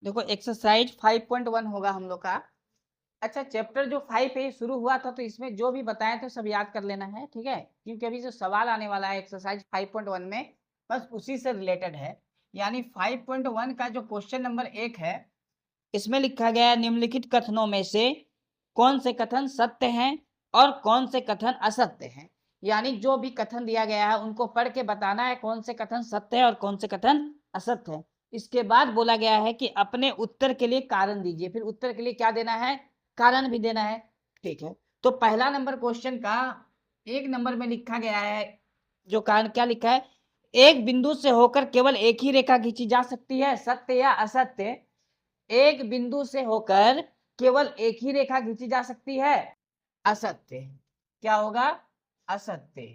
देखो एक्सरसाइज 5.1 होगा हम लोग का। अच्छा, चैप्टर जो 5 है शुरू हुआ था, तो इसमें जो भी बताए थे सब याद कर लेना है, ठीक है, क्योंकि अभी जो सवाल आने वाला है एक्सरसाइज 5.1 में बस उसी से रिलेटेड है। यानी 5.1 का जो क्वेश्चन नंबर 1 है, इसमें लिखा गया है निम्नलिखित कथनों में से कौन से कथन सत्य हैं और कौन से कथन असत्य हैं। यानी जो भी कथन दिया गया है उनको पढ़ के बताना है कौन से कथन सत्य है और कौन से कथन असत्य है। इसके बाद बोला गया है कि अपने उत्तर के लिए कारण दीजिए, फिर उत्तर के लिए क्या देना है, कारण भी देना है, ठीक है। तो पहला नंबर क्वेश्चन का 1 नंबर में लिखा गया है, जो कारण क्या लिखा है, एक बिंदु से होकर केवल एक ही रेखा खींची जा सकती है, सत्य या असत्य। एक बिंदु से होकर केवल एक ही रेखा खींची जा सकती है, असत्य। क्या होगा, असत्य।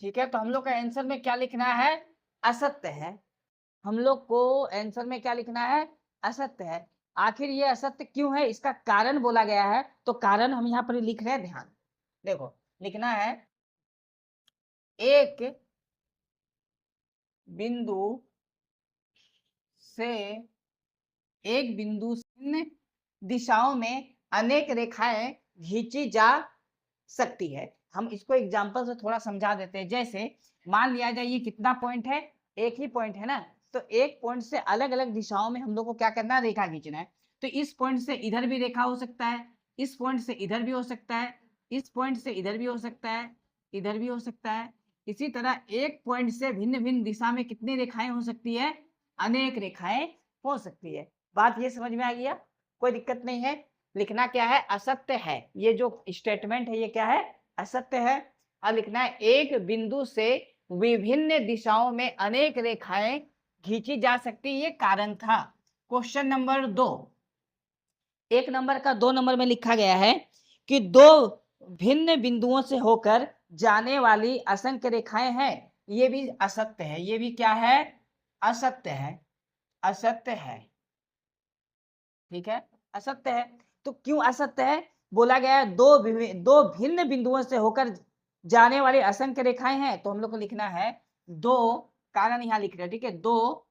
ठीक है, तो हम लोग का आंसर में क्या लिखना है, असत्य है। हम लोग को आंसर में क्या लिखना है, असत्य है। आखिर ये असत्य क्यों है, इसका कारण बोला गया है, तो कारण हम यहाँ पर लिख रहे हैं, ध्यान देखो। लिखना है एक बिंदु से एक बिंदु से दिशाओं में अनेक रेखाएं खींची जा सकती है। हम इसको एग्जांपल से थोड़ा समझा देते हैं। जैसे मान लिया जाए ये कितना पॉइंट है, एक ही पॉइंट है ना, तो एक पॉइंट से अलग अलग दिशाओं में हम लोग को क्या करना है, रेखा खींचना है। तो इस पॉइंट से इधर भी रेखा हो सकता है, इस पॉइंट से इधर भी हो सकता है, इस पॉइंट से इधर भी हो सकता है, इधर भी हो सकता है। इसी तरह एक पॉइंट से भिन्न भिन्न दिशा में कितनी रेखाएं हो सकती है, अनेक रेखाएं हो सकती है। बात ये समझ में आ गया, कोई दिक्कत नहीं है। लिखना क्या है, असत्य है। ये जो स्टेटमेंट है ये क्या है, असत्य है। और लिखना है एक बिंदु से विभिन्न दिशाओं में अनेक रेखाएं खींची जा सकती, ये कारण था। क्वेश्चन नंबर 2, 1 नंबर का 2 नंबर में लिखा गया है कि दो भिन्न बिंदुओं से होकर जाने वाली असंख्य रेखाएं हैं, ये भी असत्य है। ये भी क्या है, असत्य है, असत्य है। ठीक है, असत्य है। तो क्यों असत्य है, बोला गया है दो भिन्न बिंदुओं से होकर जाने वाली असंख्य रेखाएं हैं, तो हम लोग को लिखना है दो, कारण यहां लिख रहे हैं, ठीक है। दो,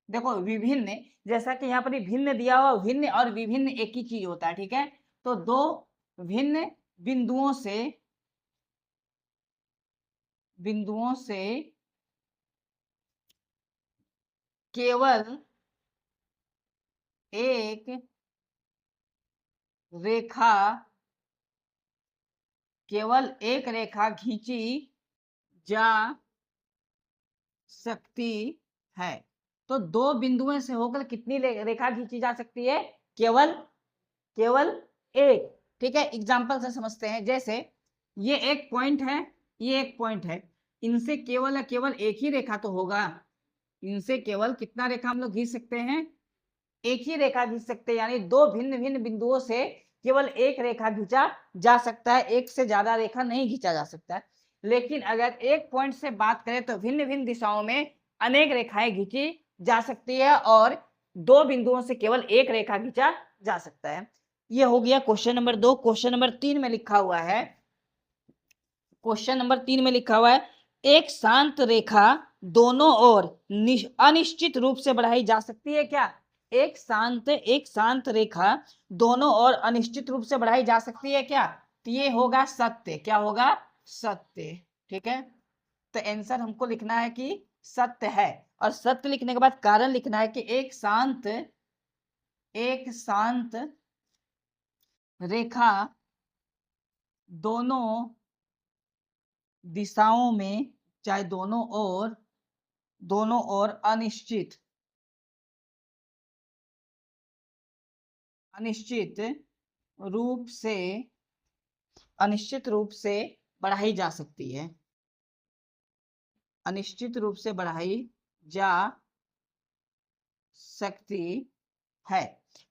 देखो विभिन्न, जैसा कि यहाँ पर भिन्न दिया हुआ, भिन्न और विभिन्न एक ही चीज होता है, ठीक है। तो दो भिन्न बिंदुओं से केवल एक रेखा, केवल एक रेखा खींची जा सकती है। तो दो बिंदुओं से होकर कितनी रेखा खींची जा सकती है, केवल केवल एक। ठीक है, एग्जांपल से समझते हैं। जैसे ये एक पॉइंट है, ये एक पॉइंट है, इनसे केवल केवल एक ही रेखा तो होगा। इनसे केवल कितना रेखा हम लोग खींच सकते हैं, एक ही रेखा खींच सकते हैं। यानी दो भिन्न भिन्न बिंदुओं से केवल एक रेखा खींचा जा सकता है, एक से ज्यादा रेखा नहीं खींचा जा सकता है। लेकिन अगर एक पॉइंट से बात करें तो भिन्न भिन्न दिशाओं में अनेक रेखाएं खींची जा सकती है और दो बिंदुओं से केवल एक रेखा खींचा जा सकता है। ये हो गया क्वेश्चन नंबर 2। क्वेश्चन नंबर 3 में लिखा हुआ है, क्वेश्चन नंबर 3 में लिखा हुआ है एक शांत रेखा दोनों ओर अनिश्चित रूप से बढ़ाई जा सकती है क्या। एक शांत रेखा दोनों ओर अनिश्चित रूप से बढ़ाई जा सकती है क्या, तो ये होगा सत्य। क्या होगा, सत्य। ठीक है, तो आंसर हमको लिखना है कि सत्य है। और सत्य लिखने के बाद कारण लिखना है कि एक शांत रेखा दोनों दिशाओं में, चाहे दोनों ओर अनिश्चित रूप से बढ़ाई जा सकती है, अनिश्चित रूप से बढ़ाई जा सकती है।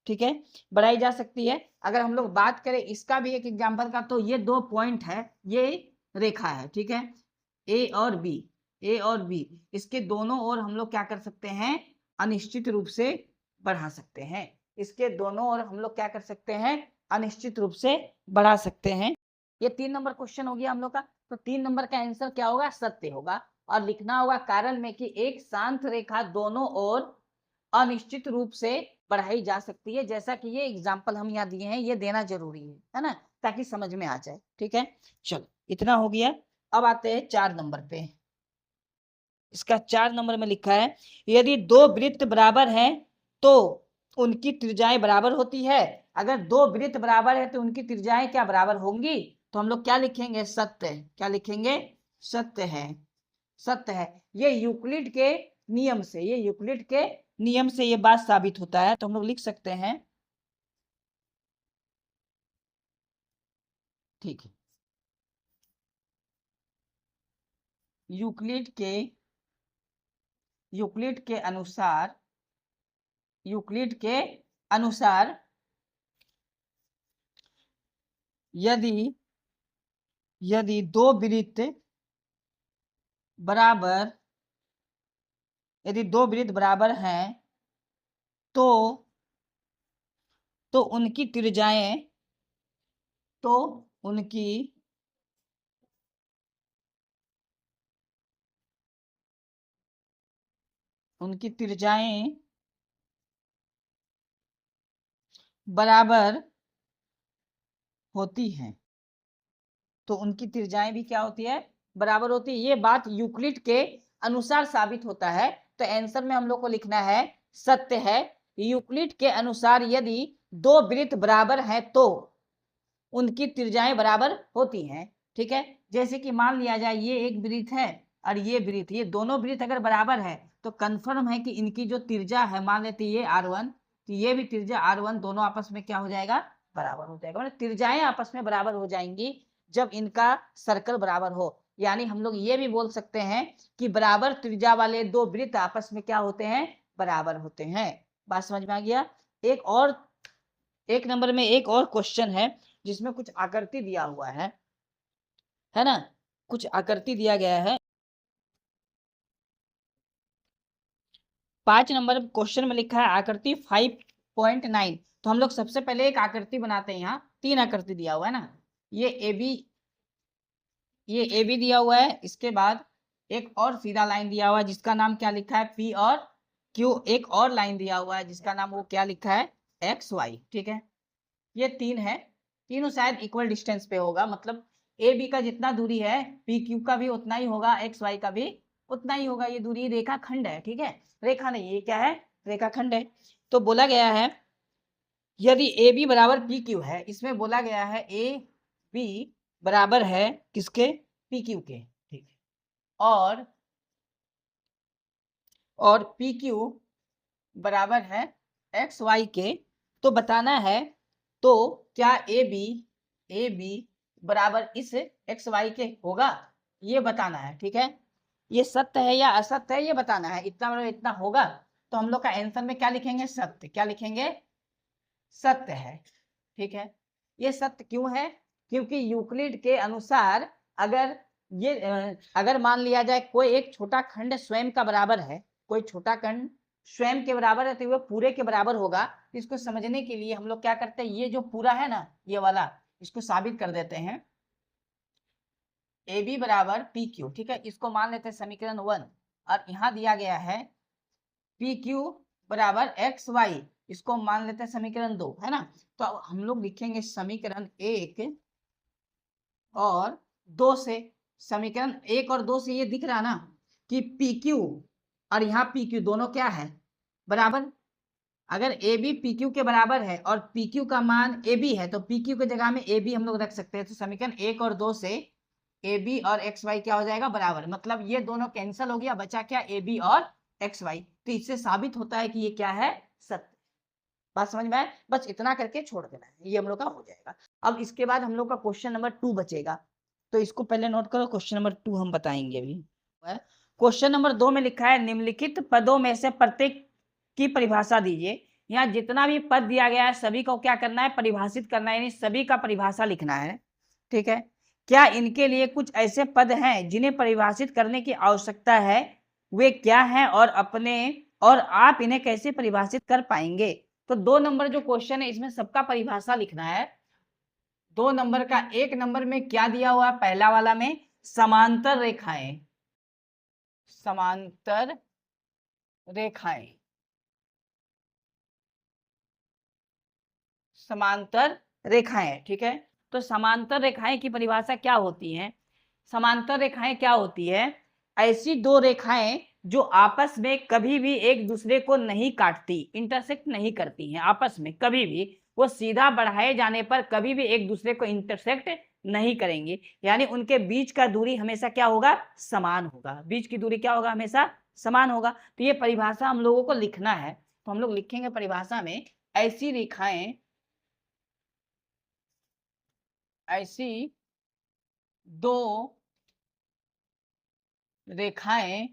ठीक है, बढ़ाई जा सकती है। अगर हम लोग बात करें इसका भी एक एग्जांपल का, तो ये दो पॉइंट है, ये रेखा है, ठीक है, ए और बी, इसके दोनों ओर हम लोग क्या कर सकते हैं, अनिश्चित रूप से बढ़ा सकते हैं। इसके दोनों ओर हम लोग क्या कर सकते हैं, अनिश्चित रूप से बढ़ा सकते हैं। ये 3 नंबर क्वेश्चन हो गया हम लोग का। तो 3 नंबर का आंसर क्या होगा, सत्य होगा। और लिखना होगा कारण में कि एक शांत रेखा दोनों ओर अनिश्चित रूप से बढ़ाई जा सकती है, जैसा कि ये एग्जाम्पल हम यहाँ दिए हैं, ये देना जरूरी है ना, ताकि समझ में आ जाए। ठीक है, चलो इतना हो गया। अब आते हैं 4 नंबर पे। इसका 4 नंबर में लिखा है यदि दो वृत्त बराबर हैं तो उनकी त्रिज्याएं बराबर होती है। अगर दो वृत्त बराबर है तो उनकी त्रिज्याएं क्या बराबर होंगी? तो हम लोग क्या लिखेंगे? सत्य। क्या लिखेंगे? सत्य है। सत्य है। ये यूक्लिड के नियम से, ये यूक्लिड के नियम से ये बात साबित होता है। तो हम लोग लिख सकते हैं, ठीक है, यूक्लिड के अनुसार, यूक्लिड के अनुसार यदि दो वृत्त बराबर, यदि दो वृत्त बराबर हैं तो उनकी त्रिज्याएं, तो उनकी त्रिज्याएं बराबर होती हैं। तो उनकी त्रिज्याएं भी क्या होती है? बराबर होती है। ये बात यूक्लिड के अनुसार साबित होता है। तो आंसर में हम लोग को लिखना है सत्य है। यूक्लिड के अनुसार यदि दो वृत्त बराबर हैं तो उनकी त्रिज्याएं बराबर होती हैं। ठीक है, जैसे कि मान लिया जाए ये एक वृत्त है और ये वृत्त, ये दोनों वृत्त अगर बराबर है तो कंफर्म है कि इनकी जो त्रिज्या है, मान लेते ये R1, तो ये भी त्रिज्या R1, दोनों आपस में क्या हो जाएगा? बराबर हो जाएगा। मतलब त्रिज्याएं आपस में बराबर हो जाएंगी जब इनका सर्कल बराबर हो। यानी हम लोग ये भी बोल सकते हैं कि बराबर त्रिज्या वाले दो वृत्त आपस में क्या होते हैं? बराबर होते हैं। बात समझ में आ गया? एक नंबर में एक और क्वेश्चन है जिसमें कुछ आकृति दिया हुआ है ना, कुछ आकृति दिया गया है। 5 नंबर क्वेश्चन में लिखा है आकृति 5.9। तो हम लोग सबसे पहले एक आकृति बनाते हैं। यहाँ 3 आकृति दिया हुआ है ना, ये ए बी दिया हुआ है। इसके बाद एक और सीधा लाइन दिया हुआ है जिसका नाम क्या लिखा है? पी और क्यू। एक और लाइन दिया हुआ है जिसका नाम वो क्या लिखा है? X Y. ठीक है, ये 3 है। तीनों शायद इक्वल डिस्टेंस पे होगा, मतलब ए बी का जितना दूरी है पी क्यू का भी उतना ही होगा, एक्स वाई का भी उतना ही होगा। ये दूरी रेखा खंड है। ठीक है, रेखा नहीं, ये क्या है? रेखा खंड है। तो बोला गया है यदि ए बी बराबर पी क्यू है, इसमें बोला गया है ए बी बराबर है किसके? पी क्यू के। ठीक है, और पी क्यू बराबर है एक्स वाई के। तो बताना है तो क्या ए बी बराबर इस एक्स वाई के होगा, ये बताना है। ठीक है, ये सत्य है या असत्य है ये बताना है। इतना मतलब इतना होगा तो हम लोग का आंसर में क्या लिखेंगे? सत्य। क्या लिखेंगे? सत्य है। ठीक है, ये सत्य क्यों है? क्योंकि यूक्लिड के अनुसार अगर अगर मान लिया जाए कोई एक छोटा खंड स्वयं का बराबर है, कोई छोटा खंड स्वयं के बराबर है तो वह पूरे के बराबर होगा। इसको समझने के लिए हम लोग क्या करते हैं, ये जो पूरा है ना, ये वाला, इसको साबित कर देते हैं। ए बी बराबर पी क्यू। ठीक है, इसको मान लेते हैं समीकरण 1। और यहाँ दिया गया है पी क्यू बराबर एक्स वाई, इसको मान लेते हैं समीकरण 2, है ना। तो अब हम लोग लिखेंगे समीकरण 1 और 2 से। समीकरण 1 और 2 से ये दिख रहा ना कि पी क्यू और यहाँ पी क्यू दोनों क्या है? बराबर। अगर ए बी पी क्यू के बराबर है और पी क्यू का मान ए बी है तो पी क्यू की जगह में ए बी हम लोग रख सकते हैं। तो समीकरण 1 और 2 से ए बी और एक्स वाई क्या हो जाएगा? बराबर। मतलब ये दोनों कैंसिल हो गया, बचा क्या? ए बी और एक्स वाई। तो इससे साबित होता है कि ये क्या है? सत्य। बात समझ में आए? बस इतना करके छोड़ देना है, ये हम लोग का हो जाएगा। अब इसके बाद हम लोग का क्वेश्चन नंबर 2 बचेगा, तो इसको पहले नोट करो। क्वेश्चन नंबर 2 हम बताएंगे अभी। क्वेश्चन नंबर 2 में लिखा है निम्नलिखित पदों में से प्रत्येक की परिभाषा दीजिए। यहाँ जितना भी पद दिया गया है सभी को क्या करना है? परिभाषित करना है, यानी सभी का परिभाषा लिखना है। ठीक है, क्या इनके लिए कुछ ऐसे पद हैं जिन्हें परिभाषित करने की आवश्यकता है? वे क्या हैं और आप इन्हें कैसे परिभाषित कर पाएंगे? तो 2 नंबर जो क्वेश्चन है इसमें सबका परिभाषा लिखना है। 2 नंबर का 1 नंबर में क्या दिया हुआ है? पहला वाला में समांतर रेखाएं, समांतर रेखाएं, समांतर रेखाएं, ठीक है। तो समांतर रेखाएं की परिभाषा क्या होती है? समांतर रेखाएं क्या होती है? ऐसी दो रेखाएं जो आपस में कभी भी एक दूसरे को नहीं काटती, इंटरसेक्ट नहीं करती हैं आपस में कभी भी, वो सीधा बढ़ाए जाने पर कभी भी एक दूसरे को इंटरसेक्ट नहीं करेंगे, यानी उनके बीच का दूरी हमेशा क्या होगा? समान होगा। बीच की दूरी क्या होगा? हमेशा समान होगा। तो ये परिभाषा हम लोगों को लिखना है, तो हम लोग लिखेंगे परिभाषा में, ऐसी रेखाएं, ऐसी दो रेखाएं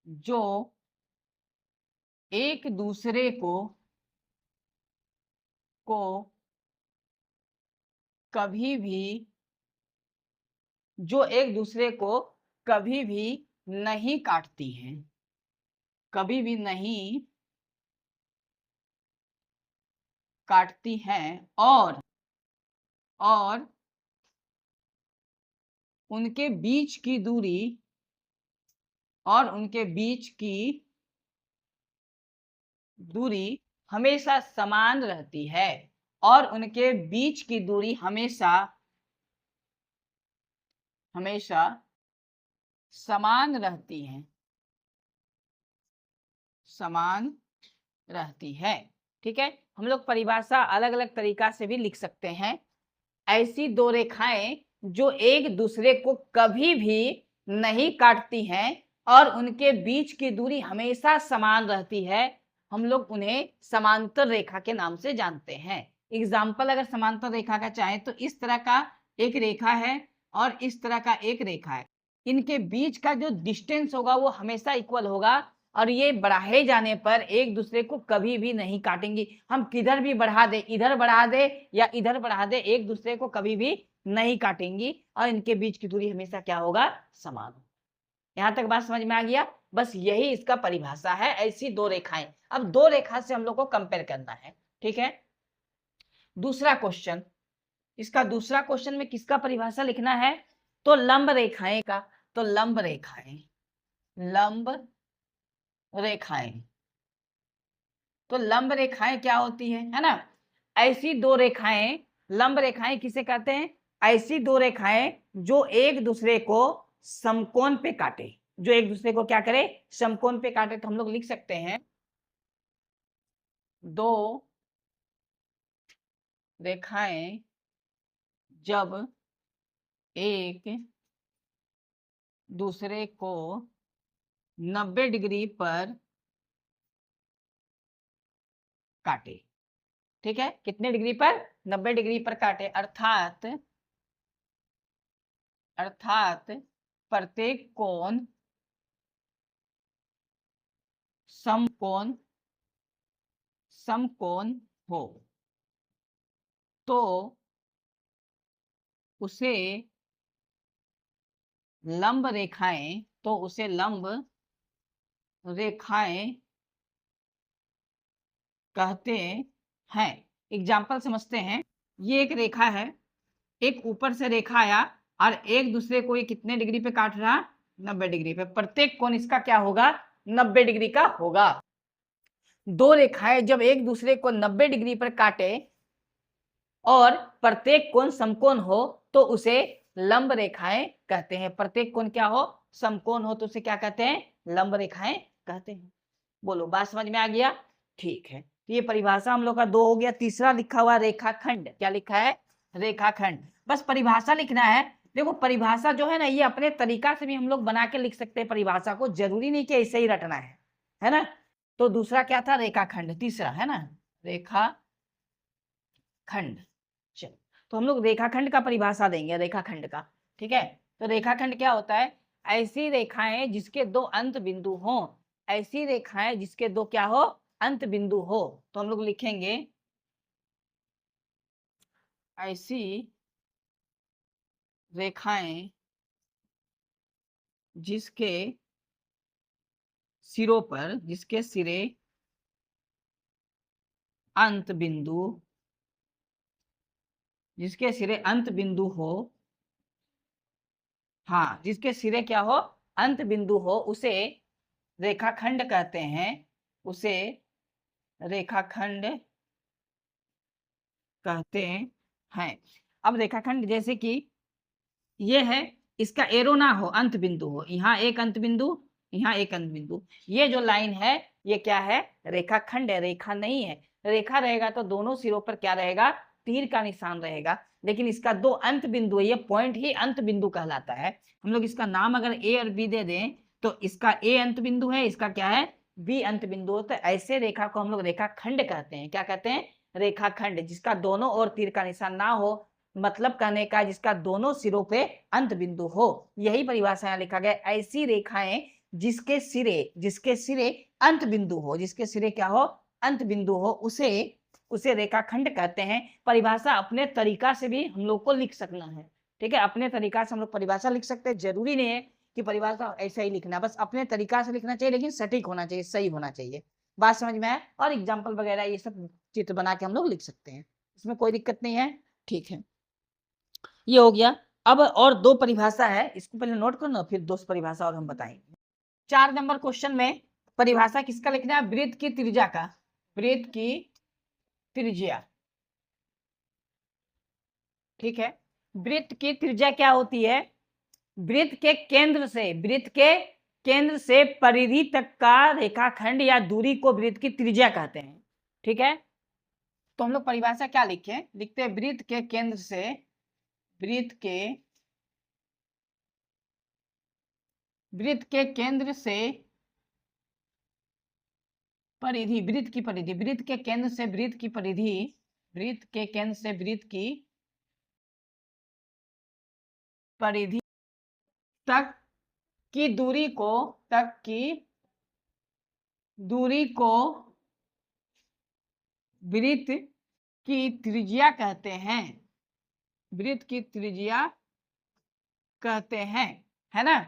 जो एक दूसरे को कभी भी, जो एक दूसरे को कभी भी नहीं काटती हैं, कभी भी नहीं काटती हैं, और उनके बीच की दूरी, और उनके बीच की दूरी हमेशा समान रहती है, और उनके बीच की दूरी हमेशा हमेशा समान रहती है, समान रहती है। ठीक है, हम लोग परिभाषा अलग अलग तरीका से भी लिख सकते हैं। ऐसी दो रेखाएं जो एक दूसरे को कभी भी नहीं काटती हैं और उनके बीच की दूरी हमेशा समान रहती है, हम लोग उन्हें समांतर रेखा के नाम से जानते हैं। एग्जाम्पल अगर समांतर रेखा का चाहे तो इस तरह का एक रेखा है और इस तरह का एक रेखा है, इनके बीच का जो डिस्टेंस होगा वो हमेशा इक्वल होगा, और ये बढ़ाए जाने पर एक दूसरे को कभी भी नहीं काटेंगी। हम किधर भी बढ़ा दे, इधर बढ़ा दे या इधर बढ़ा दे, एक दूसरे को कभी भी नहीं काटेंगी, और इनके बीच की दूरी हमेशा क्या होगा? समान। यहां तक बात समझ में आ गया? बस यही इसका परिभाषा है, ऐसी दो रेखाएं। अब दो रेखा से हम लोग को कंपेयर करना है, ठीक है। दूसरा क्वेश्चन, इसका दूसरा क्वेश्चन में किसका परिभाषा लिखना है? तो लंब रेखाएं का। तो लंब रेखाएं, लंब रेखाएं, तो लंब रेखाएं क्या होती है ना? ऐसी दो रेखाएं, लंब रेखाएं किसे कहते हैं? ऐसी दो रेखाएं जो एक दूसरे को समकोण पे काटे, जो एक दूसरे को क्या करे? समकोण पे काटे। तो हम लोग लिख सकते हैं, दो रेखाएं जब एक दूसरे को 90 डिग्री पर काटे, ठीक है, कितने डिग्री पर? 90 डिग्री पर काटे, अर्थात प्रत्येक कोण समकोण हो, तो उसे लंब रेखाएं, तो उसे लंब रेखाएं कहते हैं। एग्जाम्पल समझते हैं। ये एक रेखा है, एक ऊपर से रेखा आया और एक दूसरे को ये कितने डिग्री पे काट रहा? 90 डिग्री पे। प्रत्येक कोण इसका क्या होगा? 90 डिग्री का होगा। दो रेखाएं जब एक दूसरे को 90 डिग्री पर काटे और प्रत्येक कोण समकोण हो तो उसे लंब रेखाएं कहते हैं। प्रत्येक कोण क्या हो? समकोण हो तो उसे क्या कहते हैं? लंब रेखाएं कहते हैं। बोलो, बात समझ में आ गया? ठीक है, तो ये परिभाषा हम लोग का दो हो गया। तीसरा लिखा हुआ रेखाखंड, क्या लिखा है? रेखाखंड। बस परिभाषा लिखना है। देखो परिभाषा जो है ना, ये अपने तरीका से भी हम लोग बना के लिख सकते हैं परिभाषा को, जरूरी नहीं कि ऐसे ही रटना है ना। तो दूसरा क्या था? रेखाखंड। तीसरा है ना रेखाखंड। चलो, तो हम लोग रेखाखंड का परिभाषा देंगे, रेखाखंड का, ठीक है। तो रेखाखंड क्या होता है? ऐसी रेखाएं जिसके दो अंत बिंदु हो, ऐसी रेखाएं जिसके दो क्या हो? अंत बिंदु हो। तो हम लोग लिखेंगे, ऐसी रेखाएं जिसके सिरों पर, जिसके सिरे अंत बिंदु, जिसके सिरे अंत बिंदु हो, हाँ, जिसके सिरे क्या हो? अंत बिंदु हो उसे रेखाखंड कहते हैं, उसे रेखाखंड कहते हैं। अब रेखाखंड जैसे कि ये है, इसका एरो ना हो, अंत बिंदु हो, यहाँ एक अंत बिंदु, यहाँ एक अंत बिंदु, ये जो लाइन है ये क्या है, रेखाखंड है, रेखा नहीं है। रेखा रहेगा तो दोनों सिरों पर क्या रहेगा, तीर का निशान रहेगा, लेकिन इसका दो अंत बिंदु है, ये पॉइंट ही अंत बिंदु कहलाता है। हम लोग इसका नाम अगर ए और बी दे दें तो इसका ए अंत बिंदु है, इसका क्या है, बी अंत बिंदु है। तो ऐसे रेखा को हम लोग रेखाखंड कहते हैं। क्या कहते हैं, रेखाखंड, जिसका दोनों ओर तीर का निशान ना हो, मतलब कहने का जिसका दोनों सिरों पे अंत बिंदु हो, यही परिभाषा यहाँ लिखा गया। ऐसी रेखाएं जिसके सिरे अंत बिंदु हो, जिसके सिरे क्या हो, अंत बिंदु हो, उसे रेखाखंड कहते हैं। परिभाषा अपने तरीका से भी हम लोग को लिख सकना है, ठीक है, अपने तरीका से हम लोग परिभाषा लिख सकते हैं। जरूरी नहीं है कि परिभाषा ऐसा ही लिखना, बस अपने तरीका से लिखना चाहिए, लेकिन सटीक होना चाहिए, सही होना चाहिए। बात समझ में आया? और एग्जाम्पल वगैरह ये सब चित्र बना के हम लोग लिख सकते हैं, इसमें कोई दिक्कत नहीं है। ठीक है, ये हो गया। अब और दो परिभाषा है, इसको पहले नोट करो ना, फिर दो परिभाषा और हम बताएंगे। 4 नंबर क्वेश्चन में परिभाषा किसका लिखना है, वृत्त की त्रिज्या का, वृत्त की त्रिज्या। ठीक है, वृत्त की त्रिज्या क्या होती है, वृत्त के केंद्र से परिधि तक का रेखाखंड या दूरी को वृत्त की त्रिज्या कहते हैं। ठीक है, तो हम लोग परिभाषा क्या लिखे, लिखते हैं वृत्त के केंद्र से परिधि, वृत्त की परिधि, वृत्त के केंद्र से वृत्त की परिधि, वृत्त के केंद्र से वृत्त की परिधि तक की दूरी को वृत्त की त्रिज्या कहते हैं, वृत्त की त्रिज्या कहते हैं, है ना।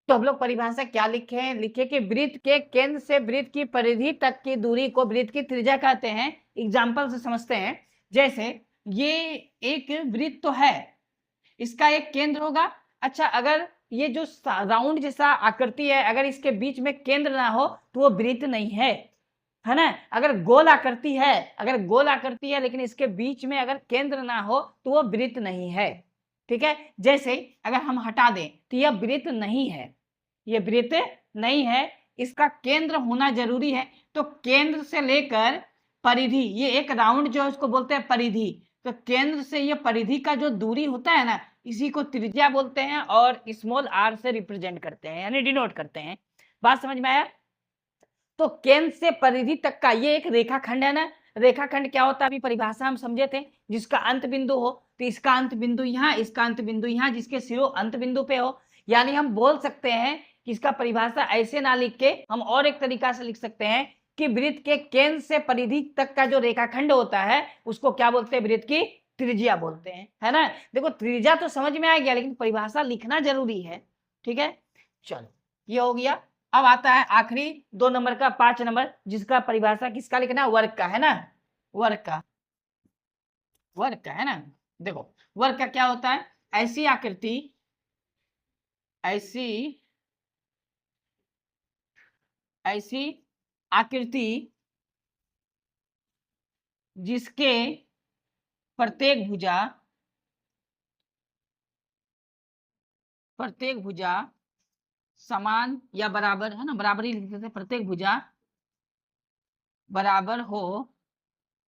तो हम लोग परिभाषा क्या लिखे, लिखे कि वृत्त के केंद्र से वृत्त की परिधि तक की दूरी को वृत्त की त्रिज्या कहते हैं। एग्जाम्पल से समझते हैं, जैसे ये एक वृत्त तो है, इसका एक केंद्र होगा। अच्छा, अगर ये जो राउंड जैसा आकृति है, अगर इसके बीच में केंद्र ना हो तो वो वृत्त नहीं है ना। अगर गोल आकृति है, लेकिन इसके बीच में अगर केंद्र ना हो तो वो वृत्त नहीं है। ठीक है, जैसे अगर हम हटा दें तो यह वृत्त नहीं है, ये वृत्त नहीं है, इसका केंद्र होना जरूरी है। तो केंद्र से लेकर परिधि, ये एक राउंड जो है उसको बोलते हैं परिधि। तो केंद्र से ये परिधि का जो दूरी होता है ना, इसी को त्रिज्या बोलते हैं और स्मॉल r से रिप्रेजेंट करते हैं, यानी डिनोट करते हैं। बात समझ में आया? तो केंद्र से परिधि तक का ये एक रेखाखंड है ना। रेखाखंड क्या होता है, अभी परिभाषा हम समझे थे, जिसका अंत बिंदु हो, तो इसका अंत बिंदु यहाँ, इसका अंत बिंदु यहाँ, जिसके सिरों अंत बिंदु पे हो। यानी हम बोल सकते हैं कि इसका परिभाषा ऐसे ना लिख के हम और एक तरीका से लिख सकते हैं कि वृत्त के केंद्र से परिधि तक का जो रेखाखंड होता है उसको क्या बोलते हैं, वृत्त की त्रिज्या बोलते हैं, है ना। देखो त्रिज्या तो समझ में आ गया, लेकिन परिभाषा लिखना जरूरी है। ठीक है, चलो ये हो गया। अब आता है आखिरी 2 नंबर का, 5 नंबर, जिसका परिभाषा किसका लिखना, वर्ग का, है ना, वर्ग का है ना। देखो वर्ग का क्या होता है, ऐसी आकृति जिसके प्रत्येक भुजा समान या बराबर, है ना, बराबरी लिखते थे, प्रत्येक भुजा बराबर हो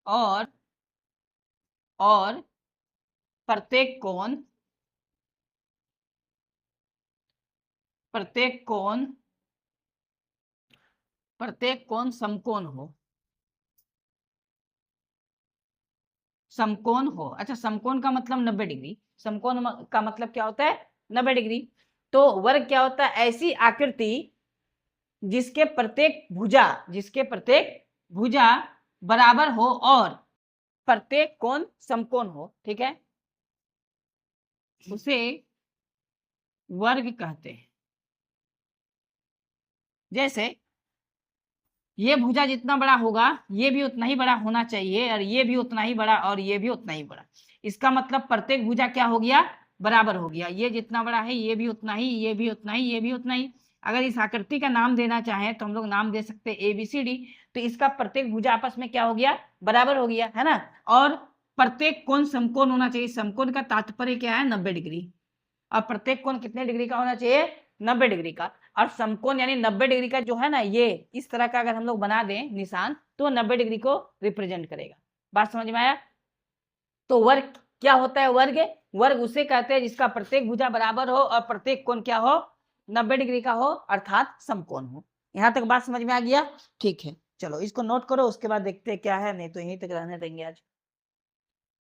और प्रत्येक कोण समकोण हो। अच्छा, समकोण का मतलब 90 डिग्री, समकोण का मतलब क्या होता है, 90 डिग्री। तो वर्ग क्या होता है, ऐसी आकृति जिसके प्रत्येक भुजा बराबर हो और प्रत्येक कोण समकोण हो। ठीक है, उसे वर्ग कहते हैं। जैसे ये भुजा जितना बड़ा होगा ये भी उतना ही बड़ा होना चाहिए, और ये भी उतना ही बड़ा, और ये भी उतना ही बड़ा। इसका मतलब प्रत्येक भुजा क्या हो गया, बराबर हो गया। ये जितना बड़ा है ये भी उतना ही, ये भी उतना ही, ये भी उतना ही। अगर इस आकृति का नाम देना चाहें तो हम लोग नाम दे सकते हैं ABCD। तो इसका प्रत्येक भुजा आपस में क्या हो गया, बराबर हो गया, है ना। और प्रत्येक कोण समकोण होना चाहिए। समकोण का तात्पर्य क्या है, 90 डिग्री। और प्रत्येक कोण कितने डिग्री का होना चाहिए, 90 डिग्री का। और समकोण यानी 90 डिग्री का जो है ना, ये इस तरह का अगर हम लोग बना दें निशान तो 90 डिग्री को रिप्रेजेंट करेगा। बात समझ में आया। तो वर्ग क्या होता है, वर्ग वर्ग उसे कहते हैं जिसका प्रत्येक भुजा बराबर हो और प्रत्येक कोण क्या हो, 90 डिग्री का हो, अर्थात समकोण हो। यहां तक बात समझ में आ गया, ठीक है। चलो इसको नोट करो, उसके बाद देखते हैं क्या है, नहीं तो यहीं तक रहने देंगे आज।